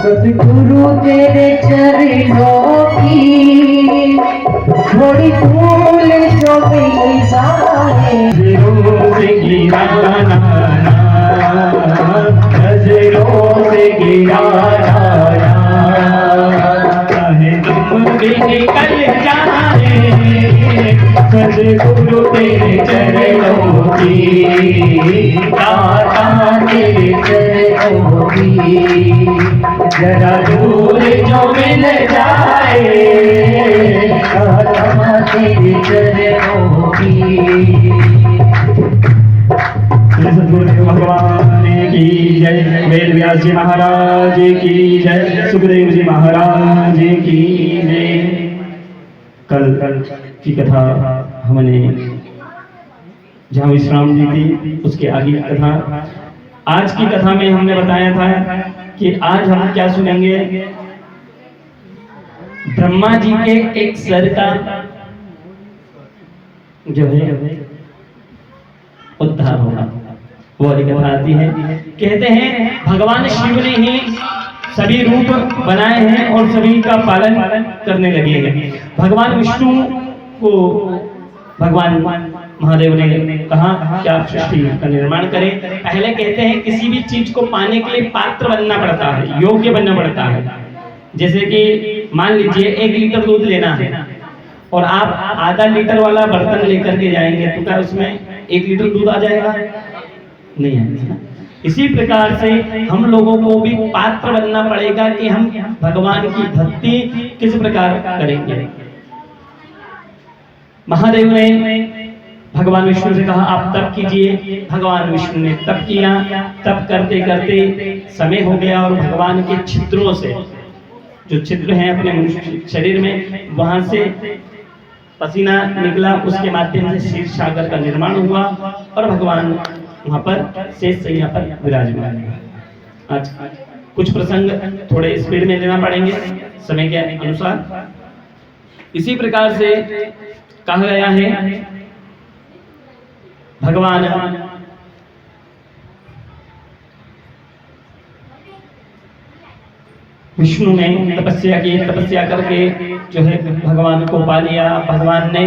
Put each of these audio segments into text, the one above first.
सतगुरु तेरे चरणों की थोड़ी फूल जो मिल जाए नजरों से गिराना नजरों से गिराना चाहे तुम भी निकल जाए सतगुरु तेरे चरणों की दाता तेरे चरणों की जरा दूर जो मिल जाए दाता तेरे चरणों की। सतगुरु भगवान की जय। वेद व्यास जी महाराज की जय। सुखदेव जी महाराज की जय। कल की कथा हमने जहाँ विश्राम जी थी उसके आगे की कथा, आज की कथा में हमने बताया था कि आज हम क्या सुनेंगे। ब्रह्मा जी के एक सर का जो है उद्धार होगा, वो वाली कथा आती है। कहते हैं भगवान शिव ने ही सभी रूप बनाए हैं और सभी का पालन करने लगे हैं। भगवान विष्णु को भगवान महादेव ने कहा कि आप सृष्टि का निर्माण करें। पहले कहते हैं किसी भी चीज को पाने के लिए पात्र बनना पड़ता है, योग्य बनना पड़ता है। जैसे कि मान लीजिए 1 लीटर दूध लेना है और आप आधा लीटर वाला बर्तन लेकर के जाएंगे तो क्या उसमें 1 लीटर दूध आ जाएगा? नहीं आएगा। इसी प्रकार से हम लोगों को भी पात्र बनना पड़ेगा कि हम भगवान की भक्ति किस प्रकार करेंगे। महादेव ने भगवान विष्णु से कहा आप तप कीजिए। भगवान विष्णु ने तप किया। तप करते करते समय हो गया और भगवान के छिद्रों से, जो छिद्र हैं अपने मनुष्य शरीर में, वहां से पसीना निकला, उसके माध्यम से क्षीर सागर का निर्माण हुआ और भगवान वहां पर शेष सैया पर विराजमान है। आज कुछ प्रसंग थोड़े स्पीड में लेना पड़ेंगे समय के अनुसार। इसी प्रकार से कहा गया है भगवान विष्णु ने तपस्या की। तपस्या करके जो है भगवान को पा लिया। भगवान ने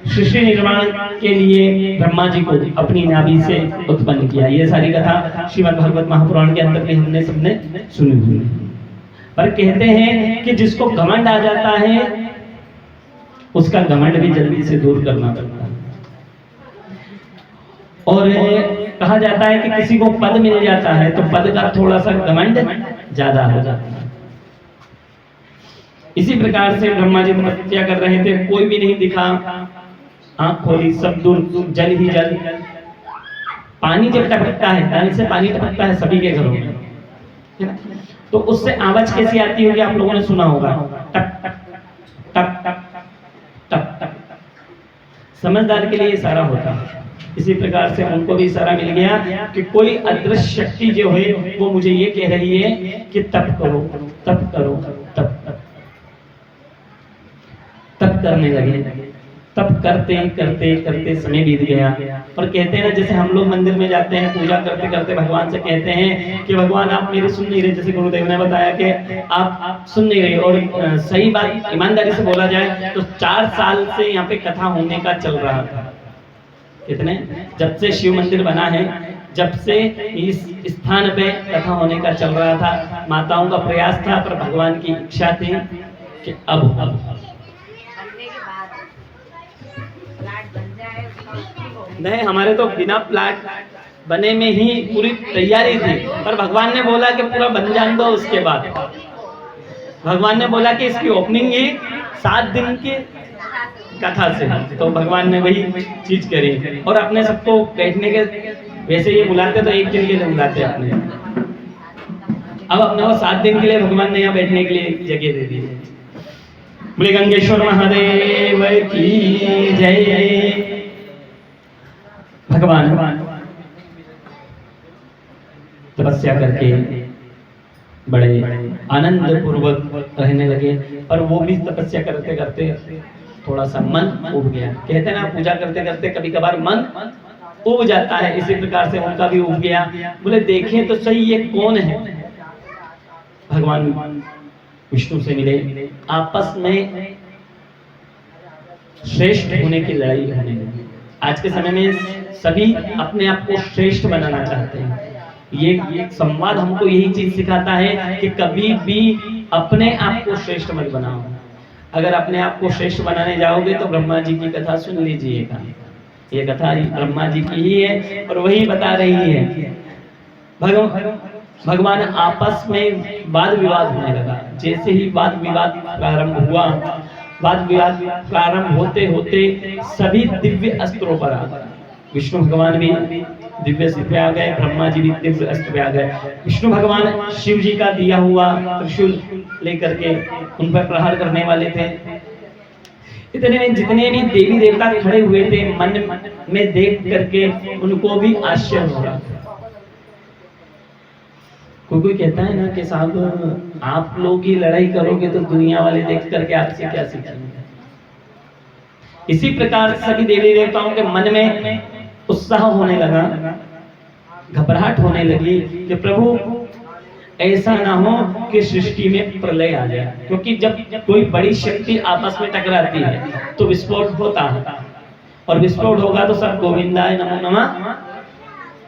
सृष्टि निर्माण के लिए ब्रह्मा जी को अपनी नाभि से उत्पन्न किया। ये सारी कथा श्रीमद् भागवत महापुराण के अंदर भी हमने सबने सुनी हुई। पर कहते हैं कि जिसको घमंड आ जाता है उसका घमंड भी जल्दी से दूर करना पड़ता है। और कहा जाता है कि किसी को पद मिल जाता है तो पद का थोड़ा सा घमंड ज्यादा हो जाता है। इसी प्रकार से ब्रह्मा जी तपस्या कर रहे थे, कोई भी नहीं दिखा। आंख खोली, सब दूर, जल ही जल। पानी जब टपकता है, नल से पानी टपकता है सभी के घरों में, तो उससे आवाज कैसी आती होगी आप लोगों ने सुना होगा, टप टप टप टप टप टप। समझदार के लिए इशारा होता है। इसी प्रकार से उनको भी इशारा मिल गया कि कोई अदृश्य शक्ति जो है वो मुझे ये कह रही है कि तप करो, तप करो, तप तप तप करने लगे। तप करते करते करते समय बीत गया। और कहते हैं ना, जैसे हम लोग मंदिर में जाते हैं, पूजा करते करते भगवान से कहते हैं कि भगवान आप मेरी सुन नहीं रहे। जैसे गुरुदेव ने बताया कि आप सुन नहीं रहे। और सही बात ईमानदारी से बोला जाए तो 4 साल से यहाँ पे कथा होने का चल रहा था। कितने, जब से शिव मंदिर बना है, जब से इस स्थान पे कथा होने का चल रहा था। माताओं का प्रयास था, पर भगवान की इच्छा थी कि अब नहीं, हमारे तो बिना प्लाट बने में ही पूरी तैयारी थी, पर भगवान ने बोला कि पूरा बन जान दो। उसके बाद भगवान ने बोला कि इसकी ओपनिंग ही 7 दिन की कथा से, तो भगवान ने वही चीज करी। और अपने सबको बैठने के, वैसे ये बुलाते तो 1 दिन के लिए बुलाते अपने, अब अपने को 7 दिन के लिए भगवान ने यहाँ बैठने के लिए जगह दे दी। बोले गंगेश्वर महादेव की जय। भगवान तपस्या करके बड़े आनंद पूर्वक रहने लगे। पर वो भी तपस्या करते करते थोड़ा सा मन उब गया। कहते हैं ना, पूजा करते करते कभी कभार मन उब जाता है, इसी प्रकार से उनका भी उब गया। बोले देखें तो सही ये कौन है। भगवान विष्णु से मिले, आपस में श्रेष्ठ होने की लड़ाई होने लगी। आज के समय में सभी अपने आप को श्रेष्ठ बनाना चाहते हैं। ये संवाद हमको यही चीज सिखाता है कि कभी भी अपने आप को श्रेष्ठ मत बनाओ। अगर अपने आप को श्रेष्ठ बनाने जाओगे तो ब्रह्मा जी की कथा सुन लीजिएगा। ये कथा ब्रह्मा जी की ही है और वही बता रही है। भगवान आपस में वाद विवाद होने लगा। जैसे ही वाद विवाद प्रारंभ हुआ, वाद विवाद प्रारंभ होते होते सभी दिव्य अस्त्रों पर आ गए। विष्णु भगवान भी दिव्य अस्त्र पे आ गए, ब्रह्मा जी भी दिव्य अस्त्र पे आ गए। विष्णु भगवान शिव जी का दिया हुआ त्रिशूल लेकर के उन पर प्रहार करने वाले थे। इतने में जितने भी देवी देवता खड़े हुए थे, मन में देख करके उनको भी आश्चर्य हो रहा था। कोई कहता है ना कि साहब आप लोग ही लड़ाई करोगे तो दुनिया वाले देख करके आपसे क्या सीखेंगे। इसी प्रकार सभी देवी देवताओं के मन में उत्साह होने लगा, घबराहट होने लगी कि प्रभु ऐसा ना हो कि सृष्टि में प्रलय आ जाए, क्योंकि जब कोई बड़ी शक्ति आपस में टकराती है तो विस्फोट होता है और विस्फोट होगा तो सब गोविंदाय नमो नमः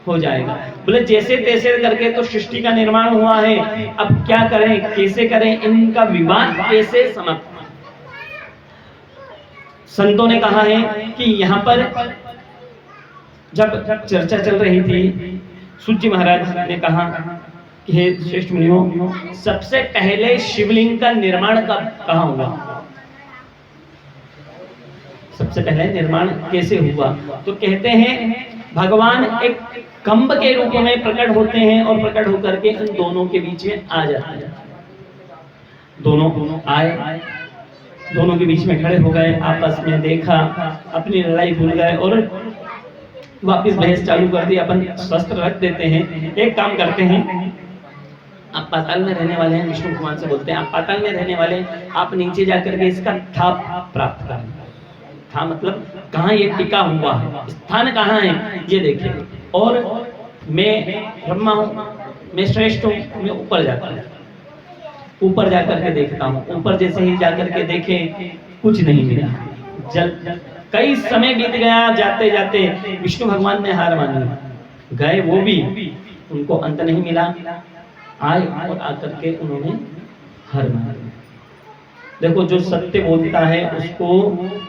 हो जाएगा। बोले जैसे तैसे करके तो सृष्टि का निर्माण हुआ है, अब क्या करें, कैसे करें, इनका विवाद कैसे समाप्त। संतों ने कहा है कि यहाँ पर जब चर्चा चल रही थी, सूत जी महाराज ने कहा कि हे श्रेष्ठ मुनियों, सबसे पहले शिवलिंग का निर्माण कहाँ हुआ, सबसे पहले निर्माण कैसे हुआ। तो कहते हैं भगवान एक कंब के रूप में प्रकट होते हैं और प्रकट होकर के इन दोनों के बीच में आ जाते हैं। दोनों आए, दोनों के बीच में खड़े हो गए, आपस में देखा, अपनी लड़ाई भूल गए और वापस बहस चालू कर दी। अपन शस्त्र रख देते हैं, एक काम करते हैं, आप पाताल में रहने वाले हैं, विष्णु भगवान से बोलते हैं आप पाताल में रहने वाले, आप नीचे जाकर के इसका था प्राप्त करें। था मतलब कहाँ ये टिका हुआ है, स्थान कहाँ है ये देखिए। और मैं ब्रह्मा हूँ, मैं श्रेष्ठ हूँ, मैं ऊपर जाता हूँ, ऊपर जाकर के देखता हूँ। ऊपर जैसे ही जाकर के देखे कुछ नहीं मिला। जल कई समय बीत गया, जाते जाते विष्णु भगवान ने हार मानी, गए वो भी, उनको अंत नहीं मिला। आए और आकर के उन्होंने हार मानी। देखो जो सत्य बोलता है उसको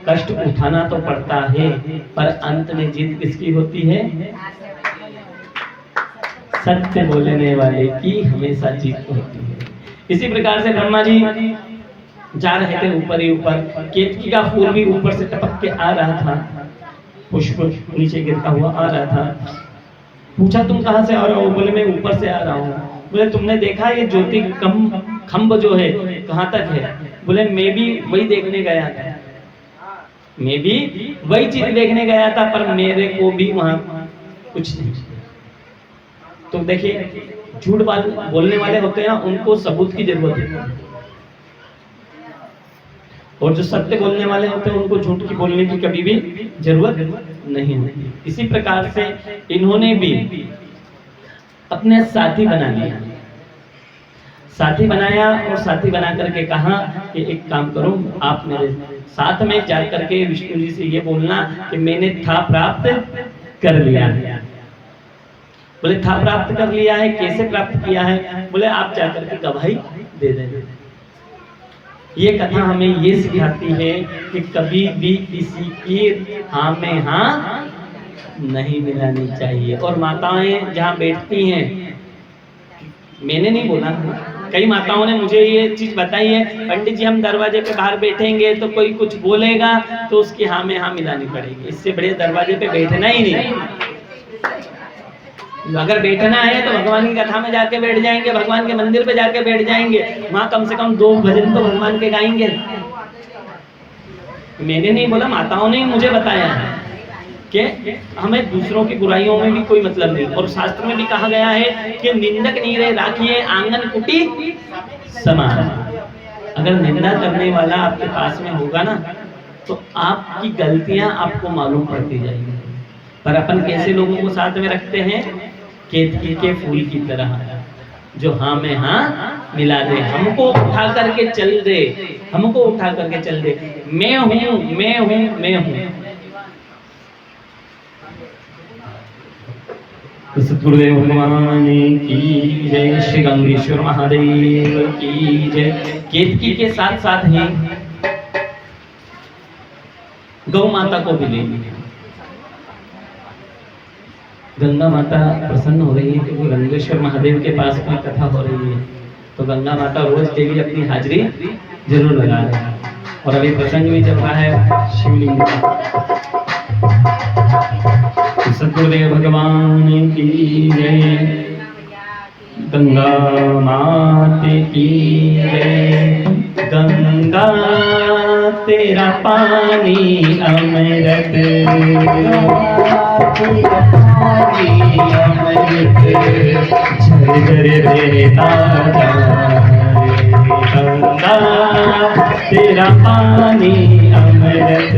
कष्ट उठाना तो पड़ता है, पर अंत में जीत किसकी होती है? सत्य बोलने वाले की हमेशा जीत होती है। इसी प्रकार से ब्रह्मा जी जा रहे थे ऊपर ही ऊपर, केतकी का फूल भी ऊपर से टपक के आ रहा था, पुष्प नीचे गिरता हुआ आ रहा था। पूछा तुम कहाँ से आ रहे हो? बोले मैं ऊपर से आ रहा हूँ। बोले तुमने देखा ये ज्योति खंभ जो है कहाँ तक है? बोले मैं भी वही देखने गया था, मैं भी वही चीज देखने गया था, पर मेरे को भी वहां कुछ नहीं। तो देखिए झूठ बोलने वाले होते हैं ना, उनको सबूत की जरूरत है, और जो सत्य बोलने वाले होते हैं उनको झूठ की बोलने की कभी भी जरूरत नहीं होती। इसी प्रकार से इन्होंने भी अपने साथी बना लिया, साथी बनाया और साथी बना करके कहा कि एक काम करो, आप मेरे साथ में जा करके विष्णु जी से ये बोलना कि मैंने था प्राप्त कर लिया है। बोले था प्राप्त कर लिया है, कैसे प्राप्त किया है? बोले आप जाकर के गवाही दे दें। ये कथा हमें ये सिखाती है कि कभी भी किसी की हाँ में हाँ नहीं मिलानी चाहिए। और माताएं जहाँ बैठती हैं, मैंने नहीं बोला, कई माताओं ने मुझे ये चीज बताई है, पंडित जी हम दरवाजे पे बाहर बैठेंगे तो कोई कुछ बोलेगा तो उसकी हाँ में हाँ मिलानी पड़ेगी, इससे बड़े दरवाजे पे बैठना ही नहीं। अगर बैठना है तो भगवान की कथा में जाके बैठ जाएंगे, भगवान के मंदिर पे जाके बैठ जाएंगे, वहां कम से कम 2 भजन तो भगवान के गाएंगे। मैंने नहीं बोला, माताओं ने मुझे बताया है कि हमें दूसरों की बुराइयों में भी कोई मतलब नहीं। और शास्त्र में भी कहा गया है कि निंदक नीरे राखिए आंगन कुटी समान। अगर निंदा करने वाला आपके पास में होगा ना तो आपकी गलतियां आपको मालूम पड़ती जाएंगी। पर अपन कैसे लोगों को साथ में रखते हैं? केतकी के फूल की तरह, जो हाँ में हाँ मिला दे, हमको उठा करके चल दे, हमको उठा करके चल दे। मैं हूं, मैं हूं, मैं हूं। सतगुरुदेव भगवान की जय, श्री गंगेश्वर महादेव की जय। केतकी के साथ साथ ही गौ माता को भी ले, गंगा माता प्रसन्न हो रही है क्योंकि गंगेश्वर महादेव के पास कोई कथा हो रही है, तो गंगा माता रोज डेली अपनी हाजिरी जरूर लगा रहे हैं। और अभी प्रसंग भी चल रहा है शिवलिंग का। सतगुरुदेव भगवान की जय, गंगा माते की जय। गंगा तेरा पानी अमृत, झर झर बहता जाए। गंगा तेरा पानी अमृत,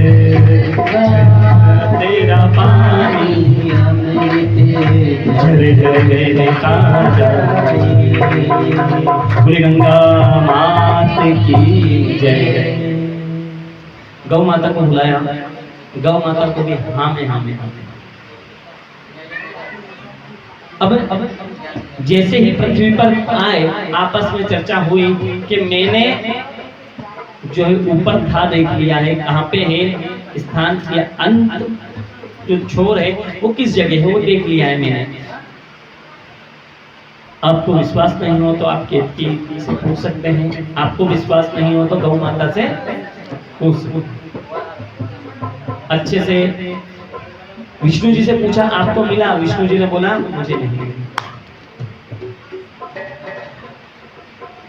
तेरा पानी अमृत, झर झर बहता जाए। बोले गंगा मात की जय। गौ माता को बुलाया, गौ माता को भी हाँ में हाँ में हाँ में। अब जैसे ही पृथ्वी पर आए, आपस में चर्चा हुई कि मैंने जो है ऊपर था देख लिया है, कहाँ पे है स्थान या अंत जो छोर है वो किस जगह है वो देख लिया है मैंने। आपको विश्वास नहीं हो तो आप केतकी से पूछ सकते हैं, आपको विश्वास नहीं हो तो गौ माता से पूछ सकते। अच्छे से विष्णु जी से पूछा, आपको मिला? विष्णु जी ने बोला मुझे नहीं।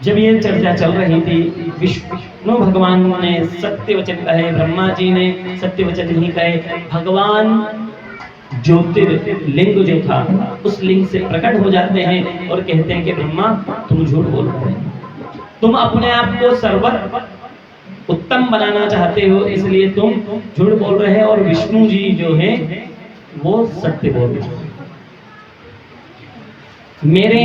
जब ये चर्चा चल रही थी, विष्णु भगवान ने सत्य वचन कहे, ब्रह्मा जी ने सत्य वचन नहीं कहे। भगवान ज्योतिर्लिंग जो था उस लिंग से प्रकट हो जाते हैं और कहते हैं कि ब्रह्मा तुम झूठ बोल रहे हो, तुम अपने आप को सर्वत्र उत्तम बनाना चाहते हो, इसलिए तुम झूठ बोल रहे हैं। और विष्णु जी जो है वो सत्य बोल रहे हैं। मेरे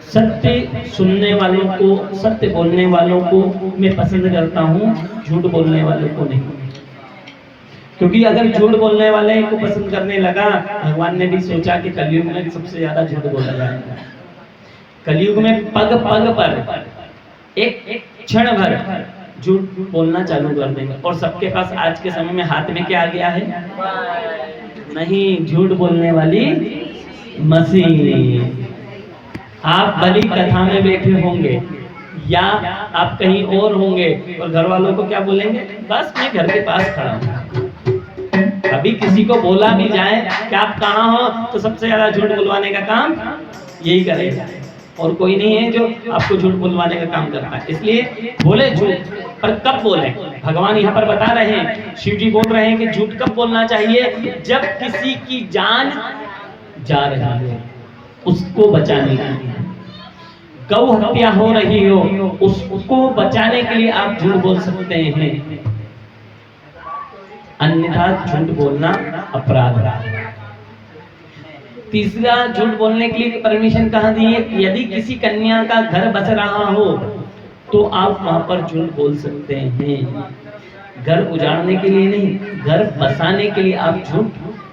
सत्य सुनने वालों को, सत्य बोलने वालों को मैं पसंद करता हूं, झूठ बोलने वालों को नहीं। क्योंकि अगर झूठ बोलने वाले को पसंद करने लगा, भगवान ने भी सोचा कि कलयुग में सबसे ज्यादा झूठ बोला जाएगा। कलयुग में पग पग पर एक क्षण भर झूठ बोलना चालू कर देंगे। और सबके पास आज के समय में हाथ में क्या आ गया है? नहीं, झूठ बोलने वाली मशीन। आप भली कथा में बैठे होंगे या आप कहीं और होंगे और घर वालों को क्या बोलेंगे? बस मैं घर के पास खड़ा हूँ। कभी किसी को बोला भी जाए कि आप कहाँ हो, तो सबसे ज्यादा झूठ बुलवाने का काम यही करेगा, और कोई नहीं है जो आपको झूठ बुलवाने का काम करता है। इसलिए बोले झूठ, पर कब बोले? भगवान यहाँ पर बता रहे हैं, शिव जी बोल रहे हैं कि झूठ कब बोलना चाहिए? जब किसी की जान जा रही है उसको बचाने के लिए, गौ हत्या हो रही हो उसको बचाने के लिए आप झूठ बोल सकते हैं, अन्यथा झूठ बोलना अपराध है। तीसरा, झूठ बोलने के लिए परमिशन कहाँ दी है? यदि किसी कन्या का घर बस रहा हो तो आप वहां पर झूठ बोल सकते हैं। घर उजाड़ने के लिए नहीं, घर बसाने के लिए आप झूठ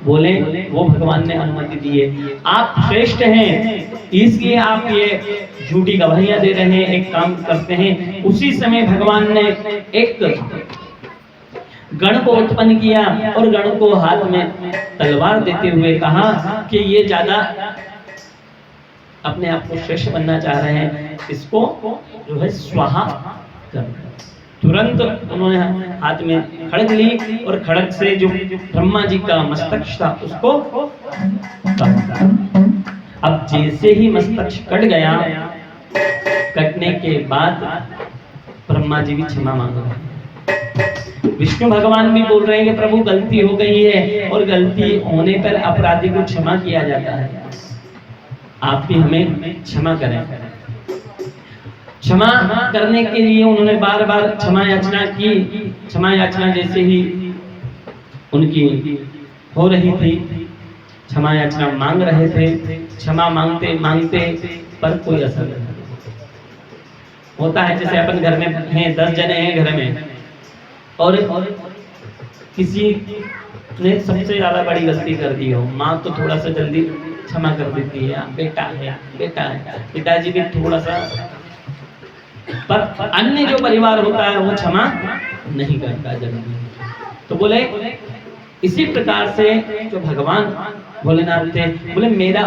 बोले, वो भगवान ने अनुमति दी है। आप श्रेष्ठ हैं इसलिए आप ये झूठी गवाहियां दे रहे हैं, एक काम करते हैं। उसी समय भगवान ने एक गण को उत्पन्न किया और गण को हाथ में तलवार देते हुए कहा कि ये ज्यादा अपने आप को श्रेष्ठ बनना चाह रहे हैं, इसको जो है स्वाहा कर। तुरंत उन्होंने हाथ में खड़ग ली और खड़ग से जो ब्रह्मा जी का मस्तक था उसको अब जैसे ही मस्तक कट गया, कटने के बाद ब्रह्मा जी भी क्षमा मांग रहे हैं। विष्णु भगवान भी बोल रहे हैं कि प्रभु गलती हो गई है और गलती होने पर अपराधी को क्षमा किया जाता है, आप भी हमें क्षमा करें। क्षमा करने के लिए उन्होंने बार बार क्षमा याचना की। क्षमा याचना जैसे ही उनकी हो रही थी, क्षमा याचना मांग रहे थे। क्षमा मांगते मांगते पर कोई असर नहीं होता है। जैसे अपन घर में हैं, 10 जने हैं घर में, और किसी ने सबसे ज्यादा बड़ी गलती कर दी हो, माँ तो थोड़ा सा जल्दी क्षमा कर देती है, बेटा है बेटा है, पिताजी भी थोड़ा सा, पर अन्य जो परिवार होता है वो क्षमा नहीं करता जल्दी। तो बोले इसी प्रकार से जो भगवान भोलेनाथ थे, बोले मेरा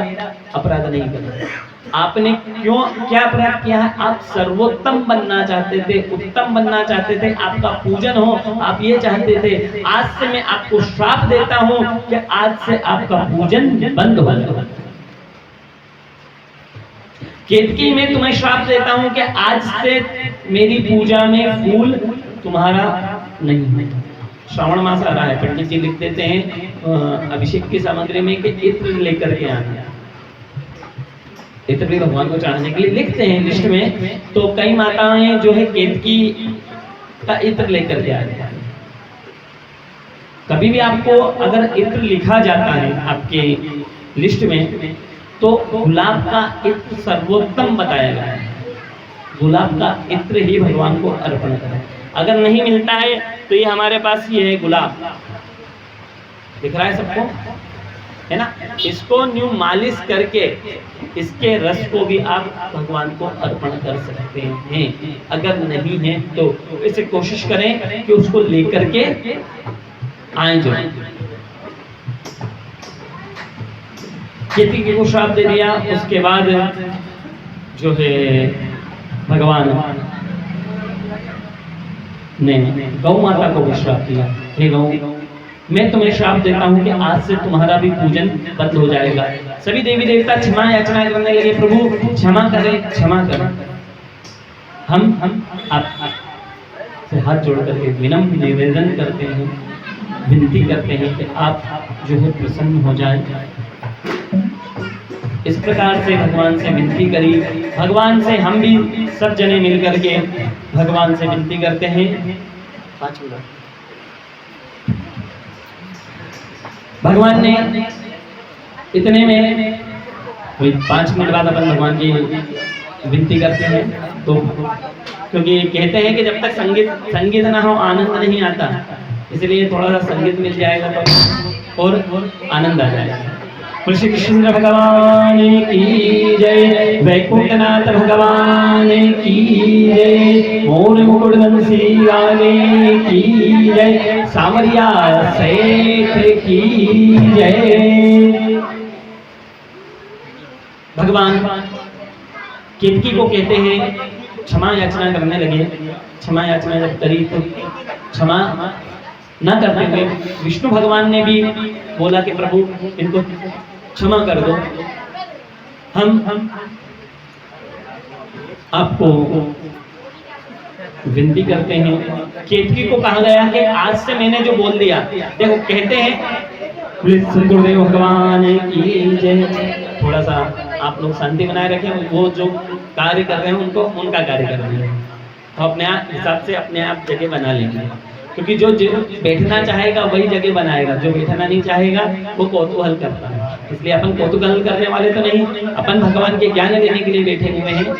अपराध नहीं करना। आपने क्यों क्या अपराध किया है? आप सर्वोत्तम बनना चाहते थे, उत्तम बनना चाहते थे, आपका पूजन हो, आप ये चाहते थे। आज से मैं आपको श्राप देता हूं कि आज से आपका पूजन बंद हो जाए। केतकी में तुम्हें श्राप देता हूं कि आज से मेरी पूजा में फूल तुम्हारा नहीं है। श्रावण मास आ रहा है, पंडित जी लिख देते हैं अभिषेक की सामग्री में कि इत्र लेकर के आना। इत्र भी भगवान को चढ़ाने के लिए लिखते हैं लिस्ट में। तो कई माताएं जो है केतकी का इत्र लेकर के आ रही है। कभी भी आपको अगर इत्र लिखा जाता है आपके लिस्ट में, तो गुलाब का इत्र सर्वोत्तम बताया गया है। गुलाब का इत्र ही भगवान को अर्पण करें। अगर नहीं मिलता है तो ये हमारे पास ये है गुलाब, दिख रहा है सबको, है ना? इसको न्यू मालिश करके इसके रस को भी आप भगवान को अर्पण कर सकते हैं। अगर नहीं है तो इसे कोशिश करें कि उसको लेकर के आए। जो केतकी को श्राप दे दिया, उसके बाद जो है भगवान ने गौ माता को भी श्राप दिया, हे गौ, मैं तुम्हें श्राप देता हूं कि आज से तुम्हारा भी पूजन बंद हो जाएगा। सभी देवी देवता क्षमा याचना करने लगे, प्रभु क्षमा करें, क्षमा करें। हम आप से हाथ जोड़ करके विनम्र निवेदन करते हैं, विनती करते हैं कि आप जो है प्रसन्न हो जाए। इस प्रकार से भगवान से विनती करी। भगवान से हम भी सब जने मिल करके भगवान से विनती करते हैं। 5 मिनट भगवान ने इतने में 5 मिनट बाद अपन भगवान की विनती करते हैं। तो क्योंकि कहते हैं कि जब तक संगीत ना हो आनंद नहीं आता, इसलिए थोड़ा सा संगीत मिल जाएगा तो और आनंद आ जाएगा। श्री कृष्ण भगवान की जय, वैकुंठनाथ भगवान की जय, मोर मुकुट बंसी वाले की जय, सावरिया सेठ की जय। भगवान केतकी को कहते हैं क्षमा याचना करने लगे। क्षमा याचना जब करी तो क्षमा न करते हुए विष्णु भगवान ने भी बोला कि प्रभु इनको क्षमा कर दो। हम आपको विनती करते हैं। केतकी को कहा गया कि आज से मैंने जो बोल दिया, देखो कहते हैं गुरुदेव भगवान की जय। थोड़ा सा आप लोग शांति बनाए रखें, वो जो कार्य कर रहे हैं उनको उनका कार्य कर रहे हैं, तो अपने हिसाब से अपने आप जगह बना लेंगे। क्योंकि जो बैठना चाहेगा वही जगह बनाएगा, जो बैठना नहीं चाहेगा वो कौतूहल करता है। इसलिए अपन कौतूहल करने वाले तो नहीं, अपन भगवान के ज्ञान देने के लिए बैठे हुए हैं।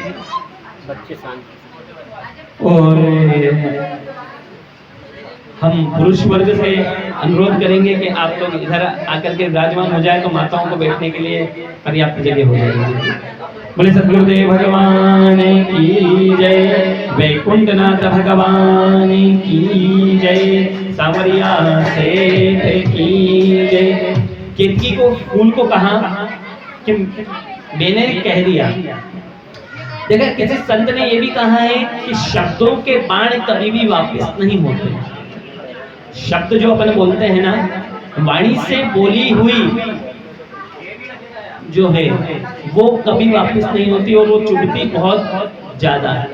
बच्चे शांत। और हम पुरुष वर्ग से अनुरोध करेंगे कि आप लोग इधर आकर के विराजमान हो जाए, तो माताओं को बैठने के लिए पर्याप्त जगह हो जाएगी। बोले सद्गुरुदेव भगवान की जय, वैकुंठनाथ भगवान की जय, सावरिया सेठ की जय। केतकी को फूल को कहा कि मैंने कह दिया। देखा किसी संत ने यह भी कहा है कि शब्दों के बाण कभी भी वापस नहीं होते। शब्द जो अपन बोलते हैं ना, वाणी से बोली हुई जो है वो कभी वापस नहीं होती, और वो चुभती बहुत ज्यादा है।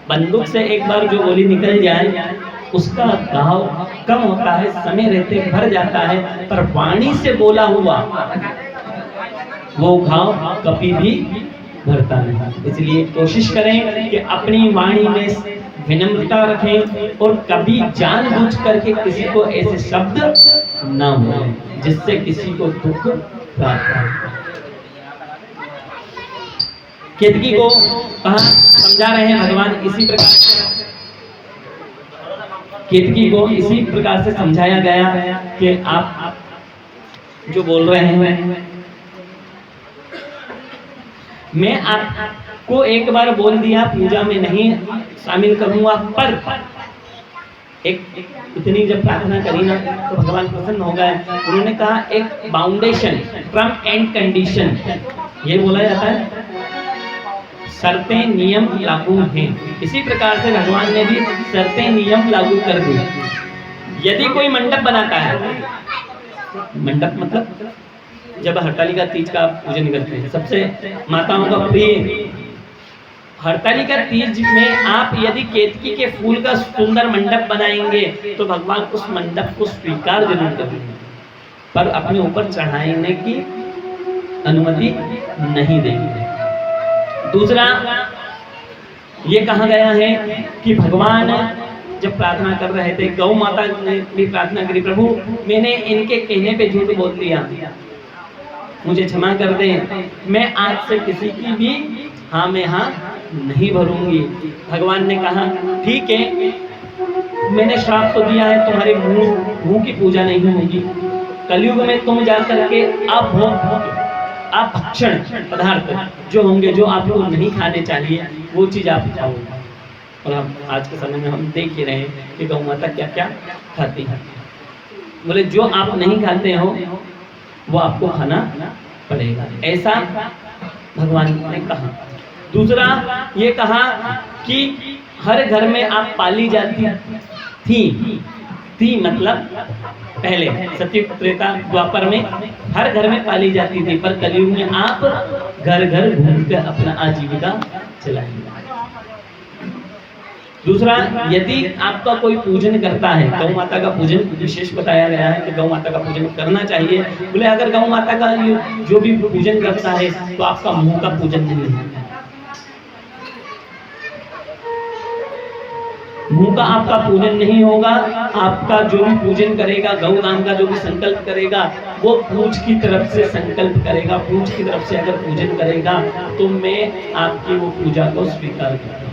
बंदूक से एक बार जो गोली निकल जाए उसका घाव कम होता है, समय रहते भर जाता है, पर वाणी से बोला हुआ वो घाव कभी भी भरता नहीं। इसलिए कोशिश करें कि अपनी वाणी में विनम्रता रखें और कभी जानबूझ करके किसी को ऐसे शब्द न हो, जिससे किसी को दुख प्राप्त हो। केतकी को कहा समझा रहे हैं भगवान इसी प्रकार, केतकी को इसी प्रकार से समझाया गया कि आप जो बोल रहे हैं, मैं आपको एक बार बोल दिया पूजा में नहीं शामिल करूंगा, पर एक इतनी जब प्रार्थना करी ना तो भगवान प्रसन्न हो गए। उन्होंने कहा एक बाउंडेशन, टर्म एंड कंडीशन, ये बोला जाता है, शर्तें नियम लागू हैं। इसी प्रकार से भगवान ने भी शर्तें नियम लागू कर दी। यदि कोई मंडप बनाता है, मंडप मतलब जब हरतालिका तीज का पूजन करते हैं, सबसे माताओं का प्रिय हरतालिका तीज में आप यदि केतकी के फूल का सुंदर मंडप बनाएंगे तो भगवान उस मंडप को स्वीकार जरूर करेंगे, पर अपने ऊपर चढ़ाने की अनुमति नहीं देंगे। दूसरा ये कहा गया है कि भगवान जब प्रार्थना कर रहे थे, गौ माता ने भी प्रार्थना करी, प्रभु मैंने इनके कहने पे झूठ बोल दिया, मुझे क्षमा कर दें, मैं आज से किसी की भी हाँ में हाँ नहीं भरूंगी। भगवान ने कहा ठीक है, मैंने श्राप तो दिया है, तुम्हारे मुंह की पूजा नहीं होगी। कलयुग में तुम जा करके आप भक्षण पदार्थ जो होंगे, जो आपको नहीं खाने चाहिए, वो चीज आप खाओगे। और हम आज के समय में हम देख ही रहे हैं कि गौ माता क्या क्या खाती है। बोले जो आप नहीं खाते हो वो आपको खाना पड़ेगा, ऐसा भगवान ने कहा। दूसरा ये कहा कि हर घर में आप पाली जाती थी मतलब पहले सतयुग त्रेता द्वापर में हर घर में पाली जाती थी, पर कलयुग में आप घर घर घूमकर अपना आजीविका चलाएंगे। दूसरा, यदि आपका कोई पूजन करता है, गौ माता का पूजन विशेष बताया गया है कि गौ माता का पूजन करना चाहिए। बोले अगर गौ माता का जो भी पूजन करता है तो आपका मुंह का पूजन नहीं है, मुंह का आपका पूजन नहीं होगा। आपका जो भी पूजन करेगा, गौदान का जो भी संकल्प करेगा, वो पूछ की तरफ से संकल्प करेगा, पूछ की तरफ से अगर पूजन करेगा तो मैं आपकी वो पूजा को स्वीकार करता हूँ।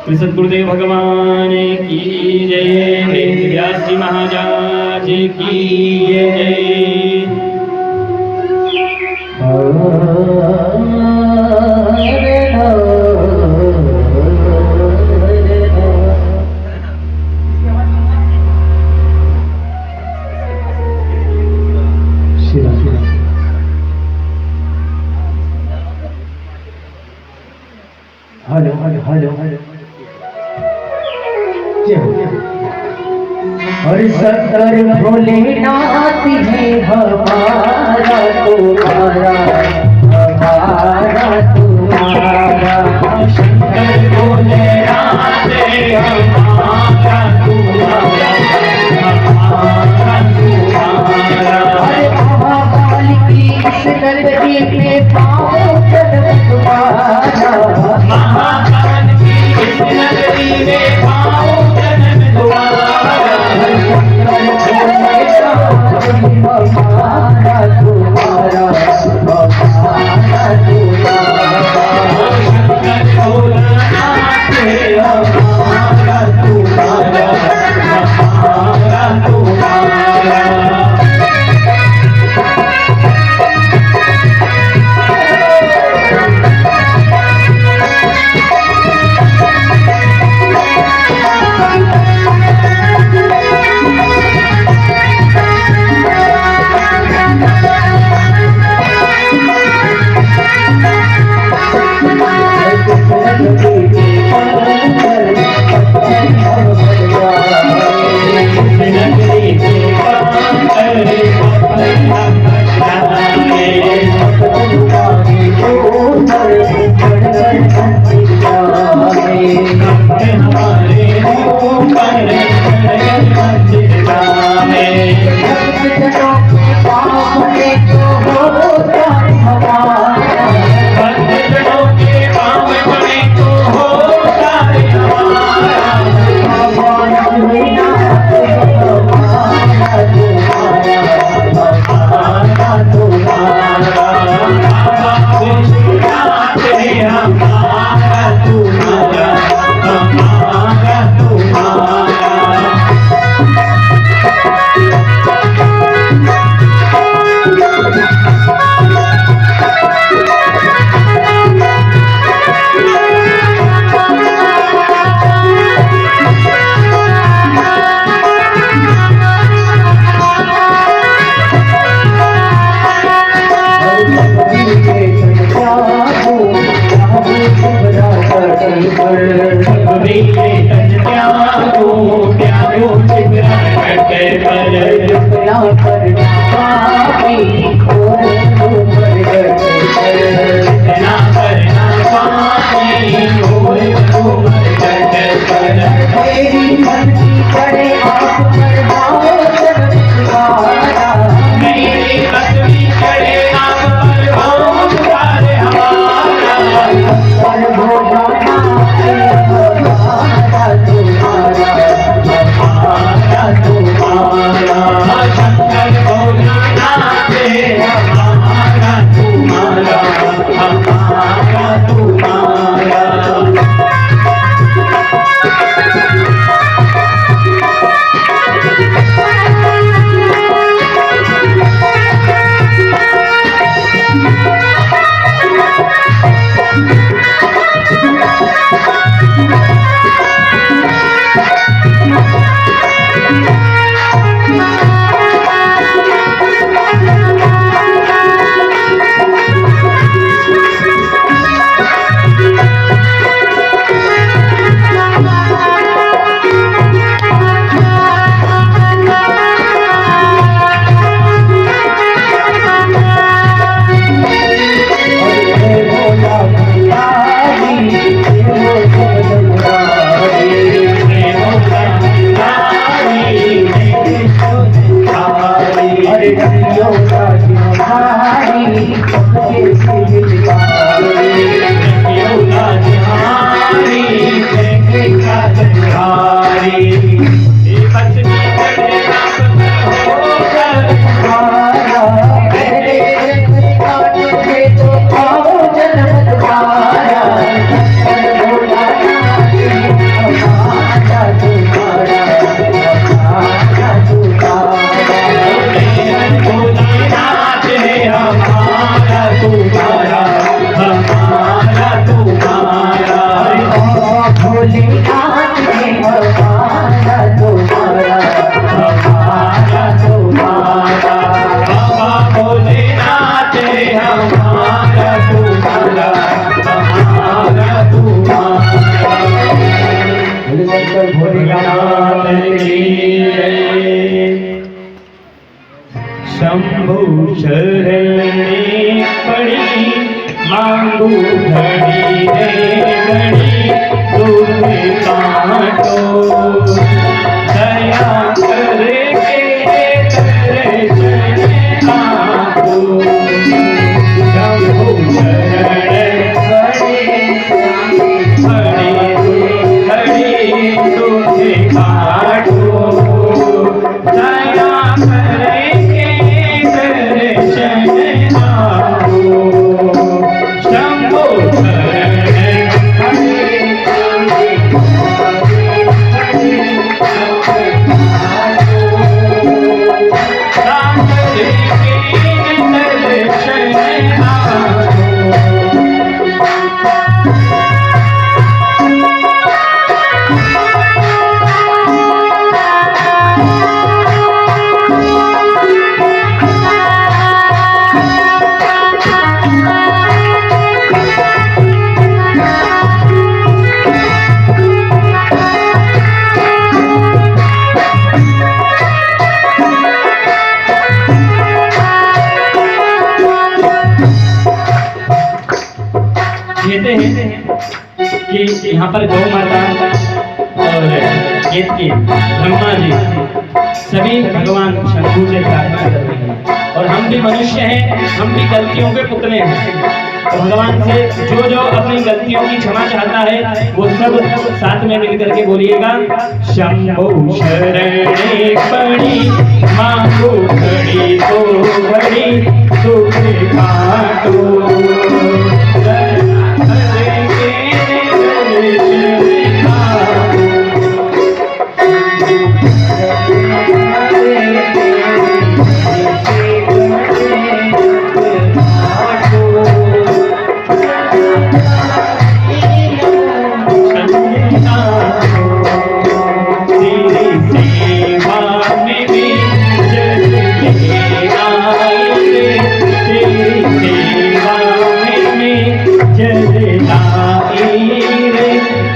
सद्गुरुदेव भगवान की जय, वेद व्यास जी महाराज की जय। हेलो हेलो हेलो हेलो, और सत्तर भोलेनाथ है हमारा तुम्हारा, हमारा तुम्हारा, शंकर भोलेनाथ है हमारा तुम्हारा, हमारा तुम्हारा। अरे महाकाल की इस नगरी में पाओ जन्म तुम्हारा, महाकाल की इस नगरी में पाओ जन्म तुम्हारा, हमारा तुम्हारा, हमारा हमारा तुम्हारा हमारा तुम्हारा। शंकर भोलेनाथ की जय। शंभु शरणे पड़ी मांगू घड़ी रे घड़ी दुख काटो दया करके दर्शन आपको। शंभु शरण पड़ी दुख काटो दया करके दर्शन आपको। शंभु कहते हैं कि यहाँ पर गौ माता और केतकी ब्रह्मा जी सभी भगवान शंभू से प्रार्थना कर रहे हैं। और हम भी मनुष्य हैं, हम भी गलतियों के पुतले हैं। तो भगवान से जो जो अपनी गलतियों की क्षमा चाहता है वो सब साथ में मिलकर के बोलिएगा। शंभु शरणे पड़ी मांगो घड़ी तो घड़ी दुख काटो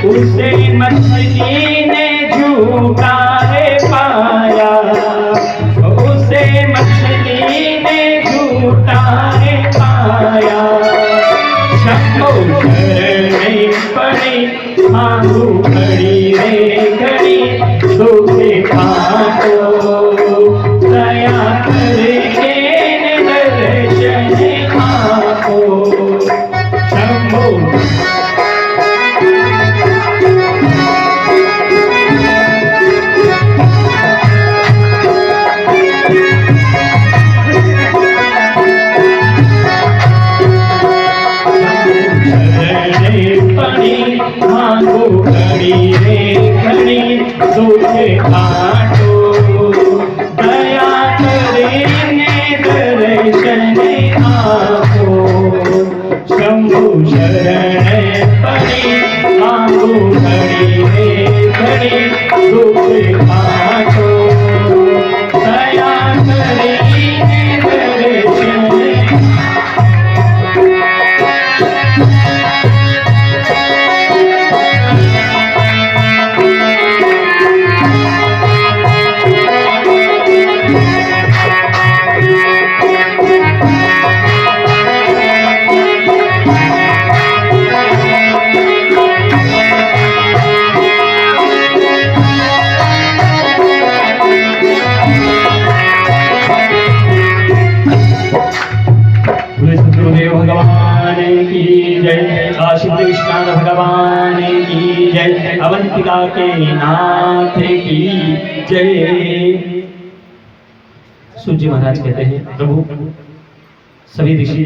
उसे मछली ने झूठा रे पाया, उसे मछली ने झूठा रे पाया। शंभु शरणे पड़ी मांगू घड़ी रे घड़ी दुख काटो दया करके दर्शन आपको। शंभु मांगो घड़ी रे घड़ी दुख काटो दया करके दर्शन आपको। शंभु शरण पड़ी मांगो घड़ी रे घड़ी दुख काटो दया करके दर्शन। भगवान की जय। काशी विश्वनाथ भगवान की जय। अवंतिका के नाथ की जय। सूर्य महाराज कहते हैं प्रभु सभी ऋषि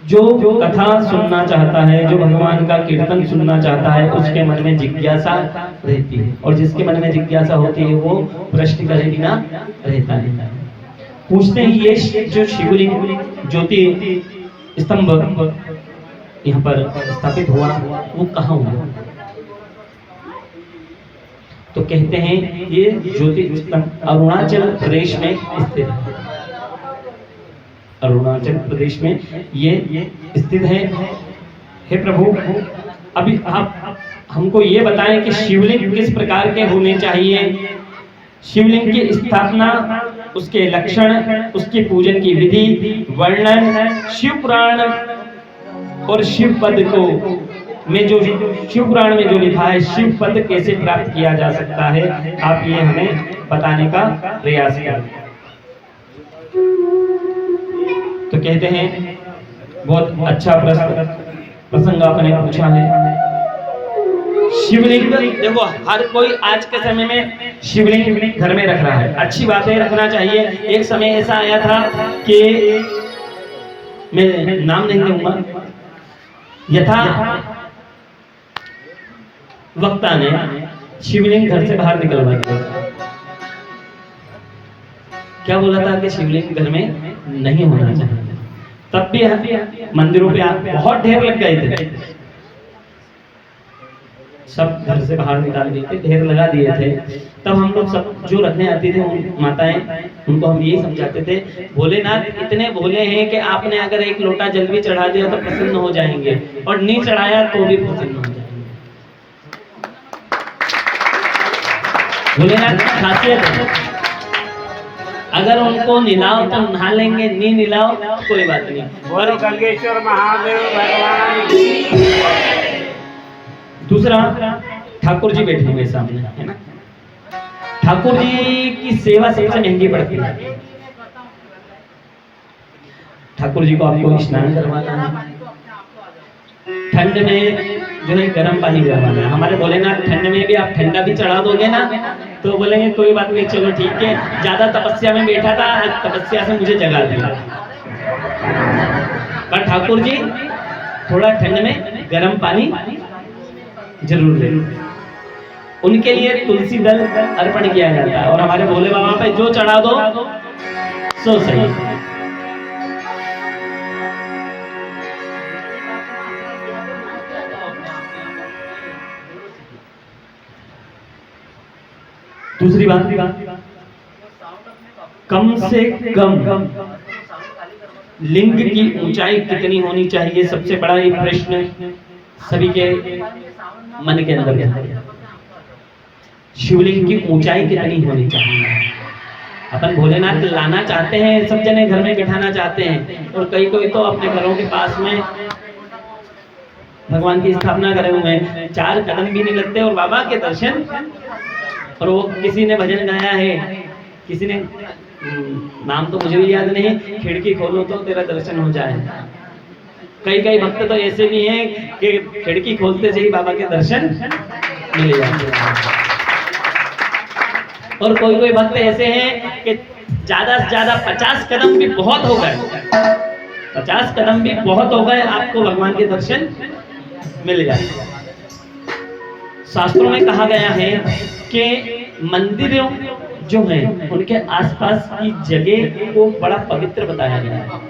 जो कथा सुनना चाहता है, जो भगवान का कीर्तन सुनना चाहता है, उसके मन में जिज्ञासा रहती है। और जिसके मन में जिज्ञासा होती है वो प्रश्न करे बिना रहता है। पूछते हैं ये जो शिवलिंग ज्योति स्तंभ यहाँ पर स्थापित हुआ वो कहाँ हुआ? तो कहते हैं ये ज्योति स्तंभ अरुणाचल प्रदेश में स्थित है। अरुणाचल प्रदेश में ये स्थित है। हे प्रभु, अभी आप हमको ये बताएं कि शिवलिंग किस प्रकार के होने चाहिए, शिवलिंग की स्थापना, उसके लक्षण, उसके पूजन की विधि, वर्णन, शिव पुराण और शिव पद को में जो शिव पुराण में जो लिखा है, शिव पद कैसे प्राप्त किया जा सकता है, आप ये हमें बताने का प्रयास करें। तो कहते हैं, बहुत अच्छा प्रसंग आपने पूछा है। शिवलिंग, देखो हर कोई आज के समय में शिवलिंग घर में रख रहा है, अच्छी बात है, रखना चाहिए। एक समय ऐसा आया था कि मैं नाम नहीं लूंगा, यथा वक्ता ने शिवलिंग घर से बाहर निकलवा दिया। क्या बोला था कि शिवलिंग घर में नहीं होना चाहिए। तब भी मंदिरों पे बहुत ढेर लग गए थे, सब घर से बाहर निकाल दिए थे, ढेर लगा दिए थे। तब हम लोग सब जो रखने आती थे माताएं, उनको हम यही समझाते थे, भोलेनाथ इतने भोले हैं कि आपने अगर एक लोटा जल भी चढ़ा दिया तो प्रसन्न हो जाएंगे, और नहीं चढ़ाया तो भी प्रसन्न हो जाएंगे। भोलेनाथ की खासियत है, अगर उनको निलाओ तो नहा लेंगे, नहीं निलाओ कोई बात नहीं। बोलो गंगेश्वर महादेव भगवान की। दूसरा, ठाकुर जी बैठे हुए सामने, है ना। ठाकुर जी की सेवा सबसे महंगी पड़ती है। ठाकुर जी को आपको स्नान करवाना है, ठंड में जो है गर्म पानी करवाना है। हमारे भोलेनाथ ठंड में भी आप ठंडा भी चढ़ा दोगे ना तो बोलेंगे कोई बात नहीं, चलो ठीक है, ज्यादा तपस्या में बैठा था, तपस्या से मुझे जगा दिया। पर ठाकुर जी थोड़ा ठंड में गर्म पानी जरूर ले, उनके लिए तुलसी दल अर्पण किया जाता है। और हमारे भोले बाबा पे जो चढ़ा दो सो सही। दूसरी बात, कम से कम लिंग की ऊंचाई कितनी होनी चाहिए, सबसे बड़ा ये प्रश्न सभी के मन के अंदर है। शिवलिंग की ऊंचाई कितनी होनी चाहिए। अपन भोलेनाथ लाना चाहते हैं, सब जने घर में बिठाना चाहते हैं, और कई कोई तो अपने घरों के पास में भगवान की स्थापना करे हुए हैं, 4 कदम भी नहीं लगते और बाबा के दर्शन। और वो किसी ने भजन गाया है, किसी ने नाम तो मुझे भी याद नहीं, खिड़की खोलो तो तेरा दर्शन हो जाए। कई भक्त तो ऐसे भी हैं कि खिड़की खोलते से ही बाबा के दर्शन मिल जाते हैं। और कोई भक्त ऐसे हैं कि ज्यादा से ज्यादा 50 कदम भी बहुत हो गए, 50 कदम भी बहुत हो गए, आपको भगवान के दर्शन मिल जाते। शास्त्रों में कहा गया है कि मंदिरों जो हैं उनके आसपास की जगह को बड़ा पवित्र बताया गया है।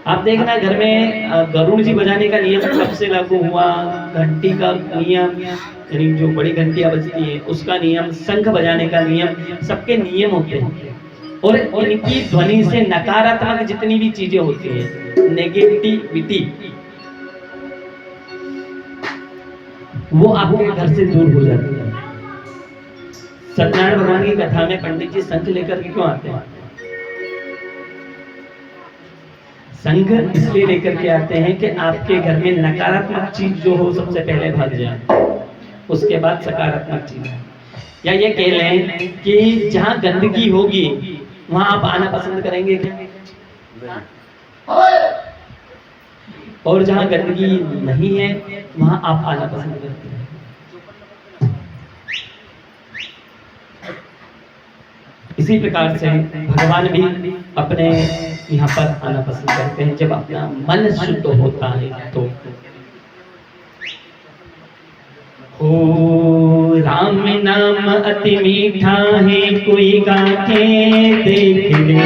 आप देखना घर में गरुड़ जी बजाने का नियम कब से लागू हुआ, घंटी का नियम, यानी जो बड़ी घंटियां बजती है उसका नियम, शंख बजाने का नियम, सबके नियम होते हैं। और इनकी ध्वनि से नकारात्मक जितनी भी चीजें होती है, नेगेटिविटी, वो आपके घर से दूर हो जाती है। सत्यनारायण भगवान की कथा में पंडित जी शंख लेकर के क्यों आते हैं? शंख इसलिए लेकर के आते हैं कि आपके घर में नकारात्मक चीज जो हो सबसे पहले भाग जाए, उसके बाद सकारात्मक चीज। या ये कह लें कि जहां गंदगी होगी वहां आप आना पसंद करेंगे क्या? और जहां गंदगी नहीं है वहां आप आना पसंद करते हैं। इसी प्रकार से भगवान भी अपने यहाँ पर आना पसंद करते हैं जब अपना मन शुद्ध होता है। तो ओ राम नाम अति मीठा है, कोई गा के देख ले।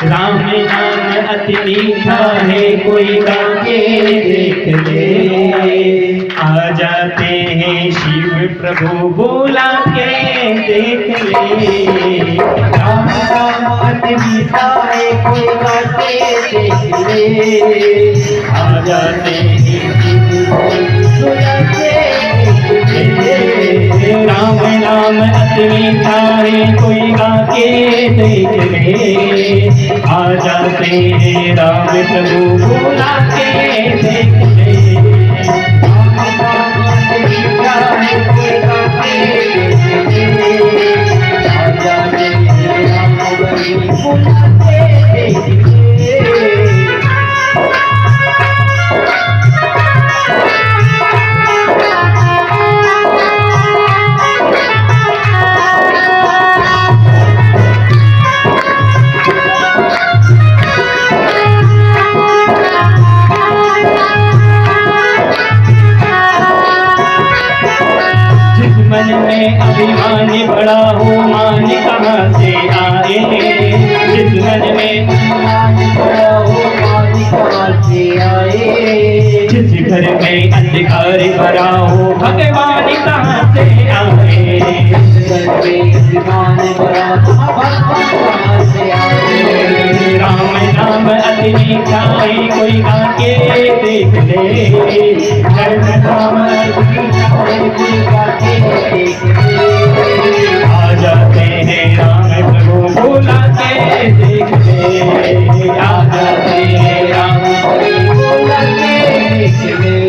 राम नाम अति मीठा है, कोई गा के देख ले। आ जाते हैं शिव शिव प्रभु बुला के देख ले, राम राम अद्विता है कोई गाते देख ले, आ जाते हैं बुलाते देख ले, राम नाम अद्विता है कोई गा के देख ले, आ जाते हैं राम प्रभु बुला के देख ले। मन में अभिमान बड़ा हो मान कहाँ से आए, जिस मन में अभिमान बड़ा हो मान कहाँ से आए, जिस घर में अंधकार भरा हो भगवान कहाँ से आए, घर में अभिमान बड़ा हो भगवान कहाँ से आए, राम नाम अद्विता है कोई गा के देख ले, राम कोई गाते देख ले, आ जाते हैं राम प्रभु बुला के देख ले, आ जाते हैं राम प्रभु बुलाते देख ले।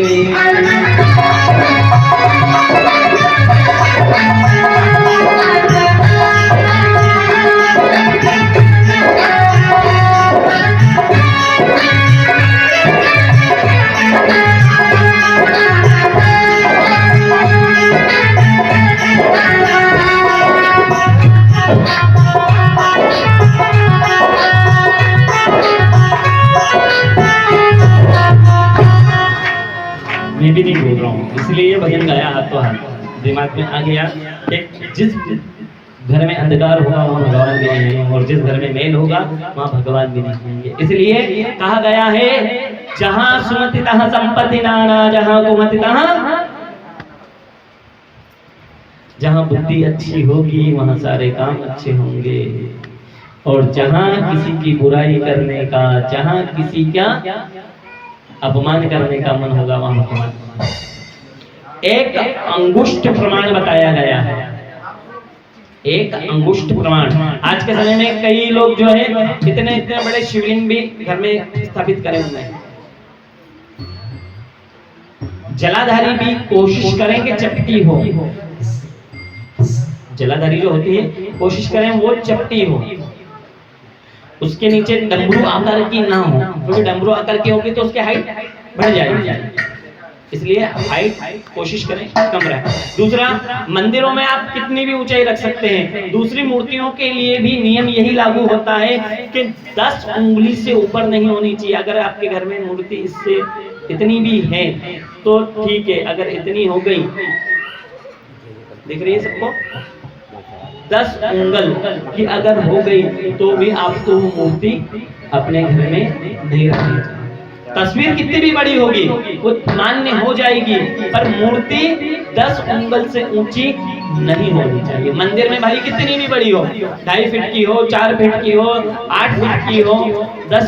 मैं भी नहीं बोल रहा हूँ, इसलिए ये भजन गाया हाथ तो हाथ दिमाग में आ गया कि जिस घर में अंधकार होगा वहाँ भगवान भी नहीं है, और जिस घर में मेल होगा वहाँ भगवान भी नहीं होंगे। इसलिए कहा गया है जहाँ सुमति तहाँ संपत्ति नाना, जहाँ कुमति तहाँ, जहाँ बुद्धि अच्छी होगी वहाँ सारे काम अच्छे होंगे, और जहाँ किसी की बुराई करने का, जहाँ किसी का अपमान करने का मन होगा वहां भगवान। एक अंगुष्ठ प्रमाण बताया गया है, एक अंगुष्ठ प्रमाण। आज के समय में कई लोग जो है इतने इतने बड़े शिवलिंग भी घर में स्थापित करे हुए हैं। जलाधारी भी कोशिश करें कि चपटी हो, जलाधारी जो होती है कोशिश करें वो चपटी हो, उसके नीचे डमरू आकार की ना हो, क्योंकि डमरू आकार की होगी तो उसकी हाइट बढ़ जाएगी, इसलिए हाइट कोशिश करें कम रहे। दूसरा, मंदिरों में आप कितनी भी ऊंचाई रख सकते हैं, दूसरी मूर्तियों के लिए भी नियम यही लागू होता है कि 10 उंगली से ऊपर नहीं होनी चाहिए। अगर आपके घर में मूर्ति इससे इतनी भी है तो ठीक है, अगर इतनी हो गई, दिख रही है सबको, 10 उंगल की अगर हो गई तो भी आपको वो मूर्ति अपने घर में नहीं रखनी चाहिए। तस्वीर कितनी भी बड़ी होगी वो मान्य हो जाएगी, पर मूर्ति 10 उंगल से ऊंची नहीं होनी चाहिए। मंदिर में भाई कितनी भी बड़ी हो, 2.5 फीट की हो, 4 फीट की हो, 8 फीट की हो, 10